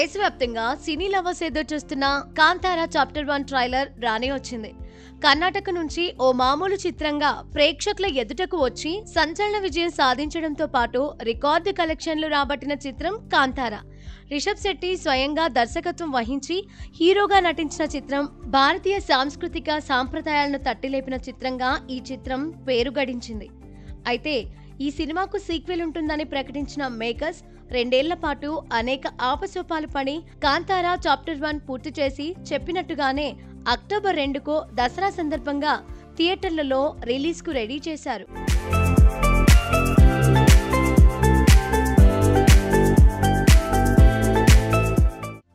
దేశవ్యాప్తంగా cine lovers ఎదురు చూస్తున్న కాంతారా చాప్టర్ 1 ట్రైలర్ రానే వచ్చింది. కర్ణాటక నుంచి ఓ మామూలు చిత్రంగా ప్రేక్షకుల ఎదుటకు వచ్చి సంచలన విజయం సాధించడంతో పాటు రికార్డు కలెక్షన్లు రాబట్టిన చిత్రం కాంతారా. రిషబ్ శెట్టి స్వయంగా దర్శకత్వం వహించి హీరోగా నటించిన చిత్రం భారతీయ సాంస్కృతిక సాంప్రదాయాలను తట్టిలేపిన చిత్రంగా ఈ చిత్రం పేరు గడించింది. అయితే ఈ సినిమాకు సీక్వెల్ ఉంటుందని ప్రకటించిన మేకర్స్ 2 ఏళ్ల పాటు అనేక ఆపసోపాలు పడి కాంతారా చాప్టర్ 1 పూర్తి చేసి చెప్పినట్టుగానే అక్టోబర్ 2కు దసరా సందర్భంగా థియేటర్లలో రిలీజ్కు రెడీ చేశారు.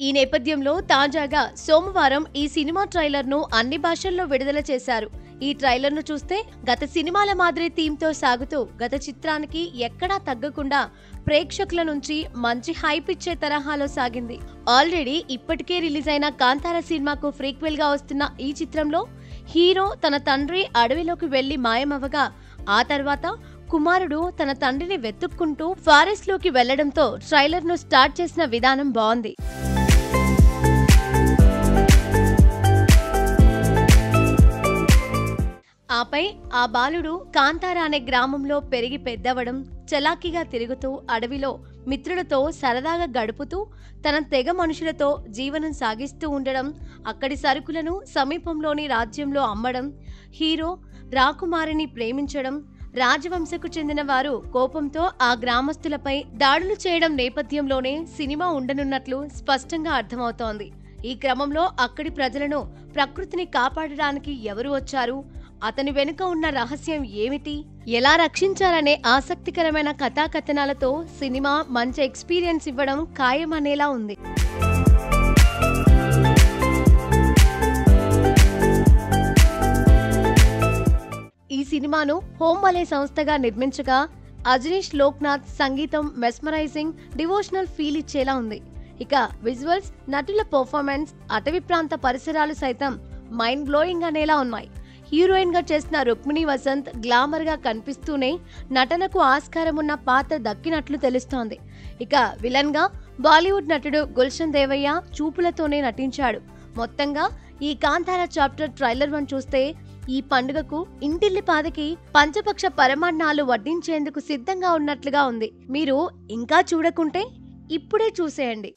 ఈ నేపథ్యంలో తాజాగా సోమవారం ఈ సినిమా ట్రైలర్ను అన్ని భాషల్లో విడుదల చేశారు. ఈ ట్రైలర్ను చూస్తే గత సినిమాల మాదిరి థీమ్తో సాగుతూ గత చిత్రానికి ఎక్కడా తగ్గకుండా ప్రేక్షకుల నుంచి మంచి హైప్ ఇచ్చే తరహాలో సాగింది. ఆల్రెడీ ఇప్పటికే రిలీజ్ అయిన కాంతారా సినిమాకు ప్రీక్వెల్ గా వస్తున్న ఈ చిత్రంలో హీరో తన తండ్రి అడవిలోకి వెళ్లి మాయమవగా ఆ తర్వాత కుమారుడు తన తండ్రిని వెతుక్కుంటూ ఫారెస్ట్ లోకి వెళ్లడంతో ట్రైలర్ ను స్టార్ట్ చేసిన విధానం బాగుంది. ఆపై ఆ బాలుడు కాంతారా అనే గ్రామంలో పెరిగి పెద్దవడం, చలాకీగా తిరుగుతూ అడవిలో మిత్రులతో సరదాగా గడుపుతూ తన తెగ మనుషులతో జీవనం సాగిస్తూ ఉండడం, అక్కడి సరుకులను సమీపంలోని రాజ్యంలో అమ్మడం, హీరో రాకుమారిని ప్రేమించడం, రాజవంశకు చెందిన వారు కోపంతో ఆ గ్రామస్తులపై దాడులు చేయడం నేపథ్యంలోనే సినిమా ఉండనున్నట్లు స్పష్టంగా అర్థమవుతోంది. ఈ క్రమంలో అక్కడి ప్రజలను, ప్రకృతిని కాపాడడానికి ఎవరు వచ్చారు, అతని వెనుక ఉన్న రహస్యం ఏమిటి, ఎలా రక్షించాలనే ఆసక్తికరమైన కథాకథనాలతో సినిమా మంచి ఎక్స్పీరియన్స్ ఇవ్వడం ఖాయమనేలా ఉంది. ఈ సినిమాను హోమ్ అనే సంస్థగా నిర్మించగా అజనీష్ లోక్నాథ్ సంగీతం మెస్మరైజింగ్, డివోషనల్ ఫీల్ ఇచ్చేలా ఉంది. ఇక విజువల్స్, నటుల పర్ఫార్మెన్స్, అటవీ ప్రాంత పరిసరాలు సైతం మైండ్ బ్లోయింగ్ అనేలా ఉన్నాయి. హీరోయిన్ గా చేసిన రుక్మిణి వసంత్ గ్లామర్ గా కనిపిస్తూనే నటనకు ఆస్కారం ఉన్న పాత్ర దక్కినట్లు తెలుస్తోంది. ఇక విలన్ గా బాలీవుడ్ నటుడు గుల్షన్ దేవయ్య చూపులతోనే నటించాడు. మొత్తంగా ఈ కాంతారా చాప్టర్ ట్రైలర్ 1 చూస్తే ఈ పండుగకు ఇంటిల్లిపాదికి పంచపక్ష పరమాన్నాలు వడ్డించేందుకు సిద్ధంగా ఉన్నట్లుగా ఉంది. మీరు ఇంకా చూడకుంటే ఇప్పుడే చూసేయండి.